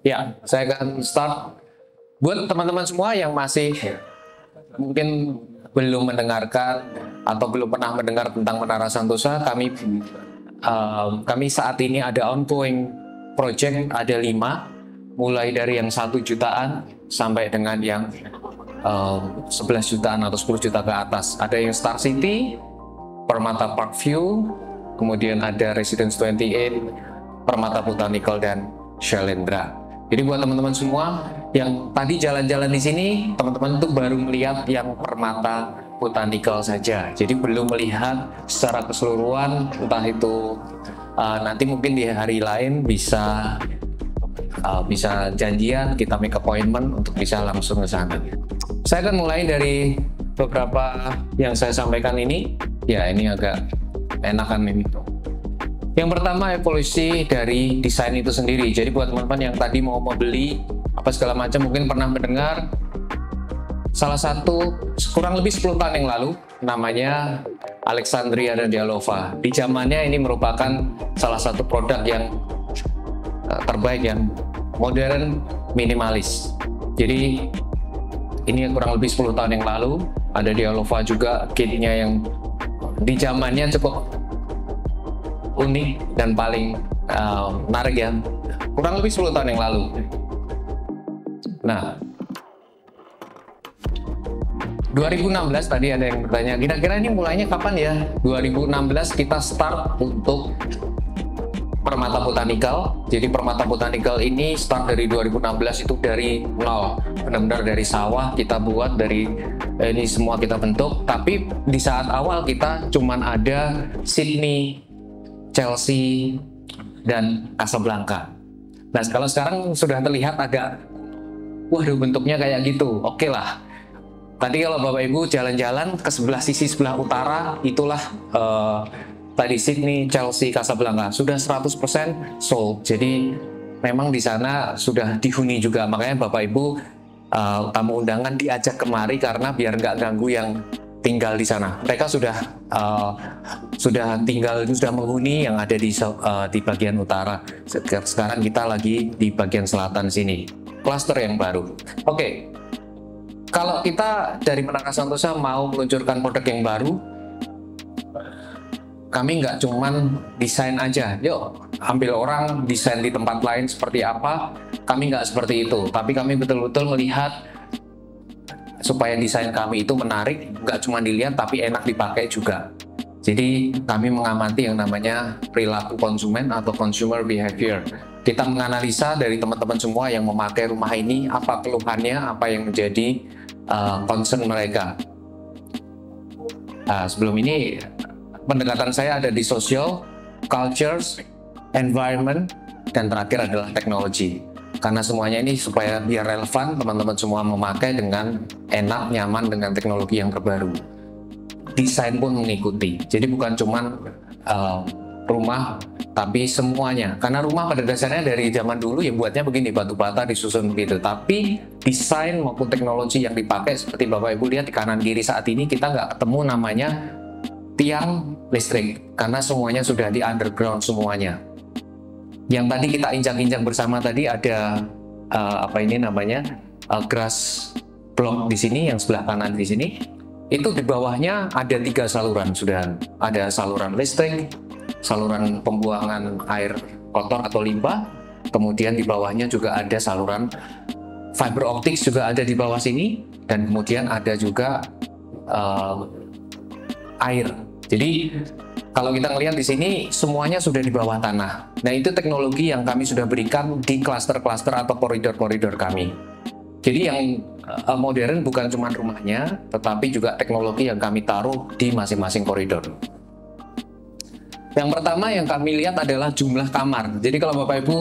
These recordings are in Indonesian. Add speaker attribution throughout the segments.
Speaker 1: Ya, saya akan start. Buat teman-teman semua yang masih mungkin belum mendengarkan atau belum pernah mendengar tentang Menara Santosa, kami saat ini ada ongoing project, ada 5, mulai dari yang 1 jutaan sampai dengan yang 11 jutaan atau 10 juta ke atas. Ada yang Star City, Permata Parkview, kemudian ada Residence 28, Permata Botanical, dan Shailendra. Jadi buat teman-teman semua yang tadi jalan-jalan di sini, teman-teman tuh baru melihat yang Permata Botanical saja. Jadi belum melihat secara keseluruhan, entah itu nanti mungkin di hari lain bisa janjian, kita make appointment untuk bisa langsung ke sana. Saya akan mulai dari beberapa yang saya sampaikan ini. Ya, ini agak enakan ini. Yang pertama, evolusi dari desain itu sendiri. Jadi buat teman-teman yang tadi mau beli apa segala macam, mungkin pernah mendengar salah satu kurang lebih 10 tahun yang lalu, namanya Alexandria dan Dialova. Di zamannya ini merupakan salah satu produk yang terbaik, yang modern, minimalis. Jadi ini kurang lebih 10 tahun yang lalu. Ada Dialova juga, kitnya yang di zamannya cukup unik dan paling menarik ya, kurang lebih 10 tahun yang lalu. Nah, 2016 tadi ada yang bertanya, kira-kira ini mulainya kapan ya? 2016 kita start untuk Permata Botanical. Jadi Permata Botanical ini start dari 2016, itu dari nol, benar-benar dari sawah kita buat, dari ini semua kita bentuk. Tapi di saat awal kita cuman ada Sydney, Chelsea, dan Casablanca. Nah, kalau sekarang sudah terlihat agak, waduh, bentuknya kayak gitu. Oke lah. Tadi kalau Bapak Ibu jalan-jalan ke sebelah sisi sebelah utara, itulah tadi Sydney, Chelsea, Casablanca sudah 100% sold. Jadi memang di sana sudah dihuni juga. Makanya Bapak Ibu tamu undangan diajak kemari karena biar nggak ganggu yang tinggal di sana. Mereka sudah menghuni yang ada di bagian utara. Sekarang kita lagi di bagian selatan sini, klaster yang baru. Oke, kalau kita dari Menara Santosa mau meluncurkan produk yang baru, kami nggak cuman desain aja, yuk ambil orang desain di tempat lain seperti apa. Kami nggak seperti itu, tapi kami betul-betul melihat supaya desain kami itu menarik, nggak cuma dilihat tapi enak dipakai juga. Jadi kami mengamati yang namanya perilaku konsumen atau consumer behavior. Kita menganalisa dari teman-teman semua yang memakai rumah ini, apa keluhannya, apa yang menjadi concern mereka. Sebelum ini pendekatan saya ada di social, cultures, environment, dan terakhir adalah teknologi. Karena semuanya ini supaya biar relevan, teman-teman semua memakai dengan enak, nyaman dengan teknologi yang terbaru. Desain pun mengikuti. Jadi bukan cuman rumah, tapi semuanya. Karena rumah pada dasarnya dari zaman dulu ya buatnya begini, batu bata disusun begitu. Tapi desain maupun teknologi yang dipakai, seperti Bapak Ibu lihat di kanan kiri saat ini, kita nggak ketemu namanya tiang listrik. Karena semuanya sudah di underground semuanya. Yang tadi kita injak-injak bersama tadi ada grass block di sini, yang sebelah kanan di sini. Itu di bawahnya ada 3 saluran, sudah ada saluran listrik, saluran pembuangan air kotor atau limbah, kemudian di bawahnya juga ada saluran fiber optik juga ada di bawah sini, dan kemudian ada juga air. Jadi kalau kita melihat di sini semuanya sudah di bawah tanah. Nah, itu teknologi yang kami sudah berikan di klaster-klaster atau koridor-koridor kami. Jadi yang modern bukan cuma rumahnya, tetapi juga teknologi yang kami taruh di masing-masing koridor. Yang pertama yang kami lihat adalah jumlah kamar. Jadi kalau Bapak Ibu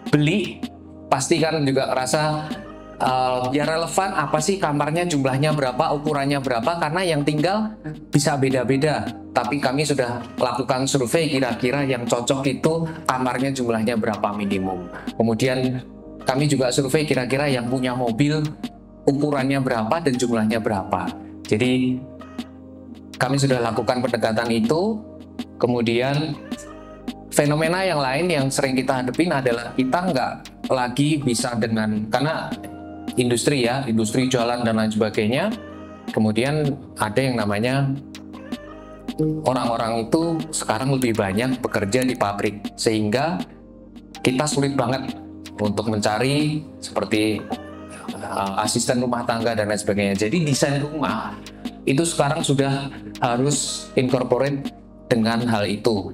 Speaker 1: beli, pastikan juga rasa ya relevan apa sih kamarnya, jumlahnya berapa, ukurannya berapa, karena yang tinggal bisa beda-beda. Tapi kami sudah lakukan survei kira-kira yang cocok itu kamarnya jumlahnya berapa minimum. Kemudian kami juga survei kira-kira yang punya mobil ukurannya berapa dan jumlahnya berapa. Jadi kami sudah lakukan pendekatan itu. Kemudian fenomena yang lain yang sering kita hadapin adalah kita nggak lagi bisa dengan, karena industri ya, industri jalan dan lain sebagainya. Kemudian ada yang namanya orang-orang itu sekarang lebih banyak bekerja di pabrik, sehingga kita sulit banget untuk mencari seperti asisten rumah tangga dan lain sebagainya. Jadi desain rumah itu sekarang sudah harus incorporate dengan hal itu.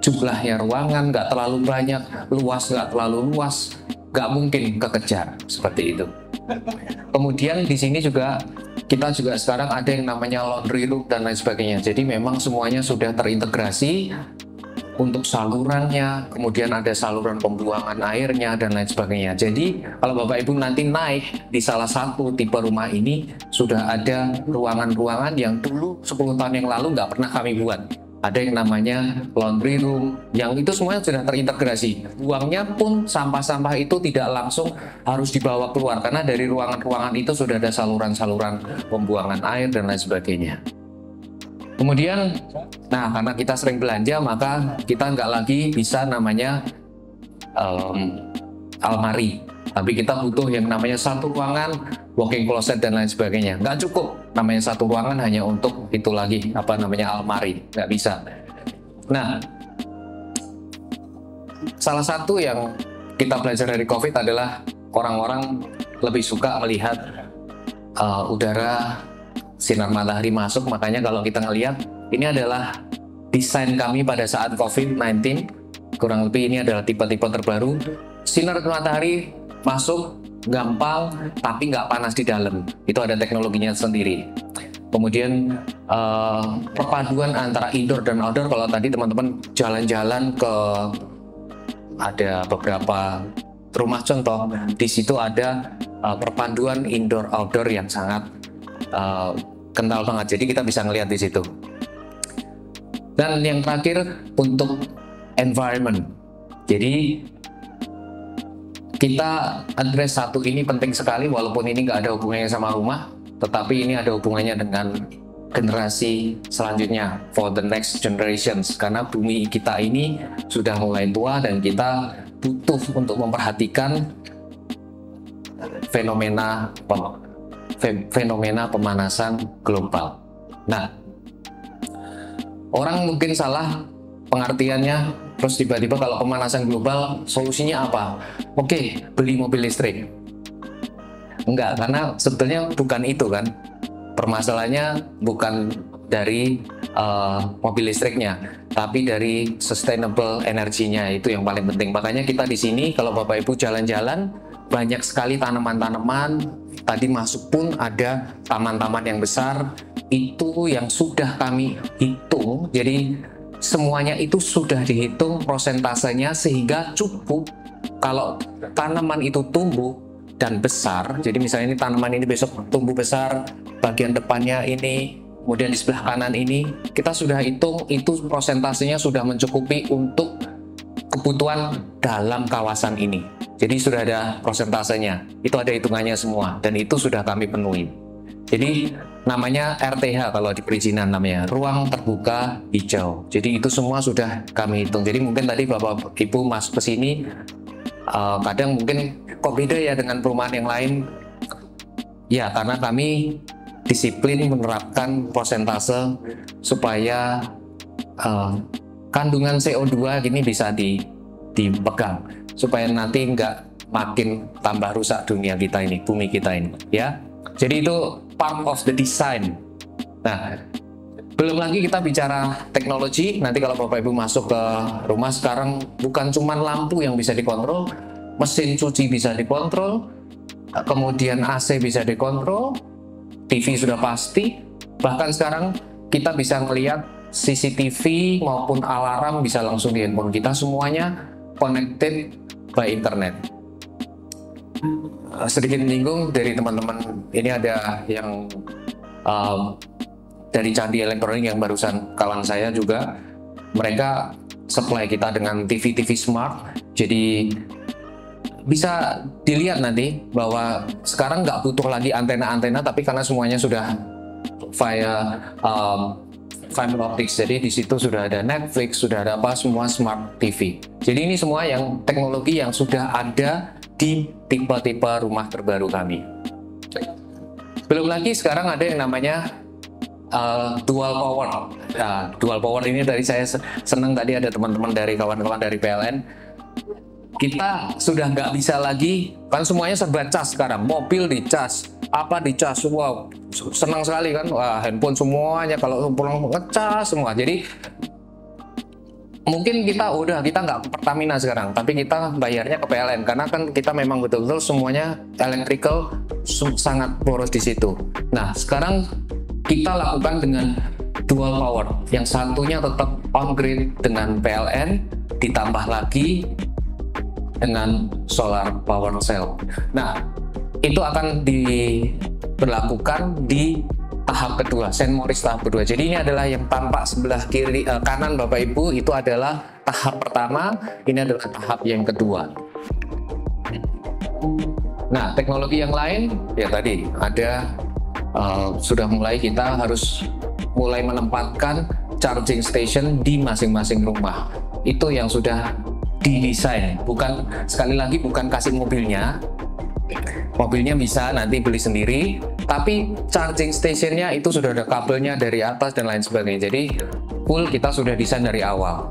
Speaker 1: Jumlahnya ruangan nggak terlalu banyak, luas nggak terlalu luas, nggak mungkin kekejar seperti itu. Kemudian di sini juga kita juga sekarang ada yang namanya laundry room dan lain sebagainya. Jadi memang semuanya sudah terintegrasi untuk salurannya, kemudian ada saluran pembuangan airnya dan lain sebagainya. Jadi kalau Bapak Ibu nanti naik di salah satu tipe rumah ini, sudah ada ruangan-ruangan yang dulu 10 tahun yang lalu nggak pernah kami buat. Ada yang namanya laundry room, yang itu semuanya sudah terintegrasi. Buangnya pun sampah-sampah itu tidak langsung harus dibawa keluar, karena dari ruangan-ruangan itu sudah ada saluran-saluran pembuangan air dan lain sebagainya. Kemudian, nah karena kita sering belanja, maka kita nggak lagi bisa namanya almari, tapi kita butuh yang namanya satu ruangan, walk-in closet dan lain sebagainya. Nggak cukup namanya satu ruangan hanya untuk itu lagi, apa namanya almari, nggak bisa. Nah, salah satu yang kita belajar dari COVID adalah orang-orang lebih suka melihat udara sinar matahari masuk. Makanya kalau kita ngelihat, ini adalah desain kami pada saat COVID-19. Kurang lebih ini adalah tipe-tipe terbaru. Sinar matahari masuk gampang, tapi nggak panas di dalam. Itu ada teknologinya sendiri. Kemudian perpaduan antara indoor dan outdoor. Kalau tadi teman-teman jalan-jalan ke ada beberapa rumah contoh, di situ ada perpaduan indoor outdoor yang sangat kental banget. Jadi kita bisa ngelihat di situ. Dan yang terakhir untuk environment. Jadi kita address satu ini penting sekali, walaupun ini nggak ada hubungannya sama rumah, tetapi ini ada hubungannya dengan generasi selanjutnya, for the next generations. Karena bumi kita ini sudah mulai tua dan kita butuh untuk memperhatikan fenomena pemanasan global. Nah, orang mungkin salah pengertiannya, terus tiba-tiba kalau pemanasan global solusinya apa? Oke, beli mobil listrik. Enggak, karena sebetulnya bukan itu kan. Permasalahannya bukan dari mobil listriknya, tapi dari sustainable energinya, itu yang paling penting. Makanya kita di sini kalau Bapak Ibu jalan-jalan, banyak sekali tanaman-tanaman. Tadi masuk pun ada taman-taman yang besar, itu yang sudah kami hitung. Jadi semuanya itu sudah dihitung prosentasenya, sehingga cukup kalau tanaman itu tumbuh dan besar. Jadi misalnya ini tanaman ini besok tumbuh besar, bagian depannya ini, kemudian di sebelah kanan ini, kita sudah hitung itu prosentasenya sudah mencukupi untuk kebutuhan dalam kawasan ini. Jadi sudah ada prosentasenya, itu ada hitungannya semua, dan itu sudah kami penuhi. Jadi namanya RTH kalau di perizinan, namanya ruang terbuka hijau. Jadi itu semua sudah kami hitung. Jadi mungkin tadi Bapak Ibu masuk ke sini, kadang mungkin kok beda ya dengan perumahan yang lain. Ya, karena kami disiplin menerapkan prosentase supaya kandungan CO2 ini bisa dipegang, supaya nanti nggak makin tambah rusak dunia kita ini, bumi kita ini, ya. Jadi itu part of the design. Nah, belum lagi kita bicara teknologi. Nanti kalau Bapak Ibu masuk ke rumah sekarang, bukan cuma lampu yang bisa dikontrol, mesin cuci bisa dikontrol, kemudian AC bisa dikontrol, TV sudah pasti. Bahkan sekarang kita bisa melihat CCTV maupun alarm bisa langsung di handphone kita, semuanya connected by internet. Sedikit menyinggung dari teman-teman, ini ada yang dari Candi Elektronik yang barusan kawan saya juga, mereka supply kita dengan TV-TV smart. Jadi bisa dilihat nanti bahwa sekarang nggak butuh lagi antena-antena, tapi karena semuanya sudah via fiber optics, jadi di situ sudah ada Netflix, sudah ada apa, semua smart TV. Jadi ini semua yang teknologi yang sudah ada di tipe-tipe rumah terbaru kami. Belum lagi sekarang ada yang namanya dual power. Nah, dual power ini dari saya senang tadi ada teman-teman dari kawan-kawan dari PLN. Kita sudah nggak bisa lagi, kan semuanya serba cas sekarang, mobil dicas, apa dicas, wow, senang sekali kan, wah handphone semuanya kalau pulang ngecas semua. Jadi mungkin kita nggak ke Pertamina sekarang, tapi kita bayarnya ke PLN karena kan kita memang betul-betul semuanya electrical sangat boros di situ. Nah sekarang kita lakukan dengan dual power, yang satunya tetap on grid dengan PLN, ditambah lagi dengan solar power cell. Nah, itu akan diberlakukan di tahap kedua, Saint Maurice tahap kedua. Jadi ini adalah yang tampak sebelah kiri kanan Bapak Ibu, itu adalah tahap pertama, ini adalah tahap yang kedua. Nah, teknologi yang lain ya tadi ada sudah mulai, kita harus mulai menempatkan charging station di masing-masing rumah. Itu yang sudah didesain, bukan, sekali lagi bukan kasih mobilnya bisa nanti beli sendiri, tapi charging stationnya itu sudah ada kabelnya dari atas dan lain sebagainya. Jadi full kita sudah desain dari awal.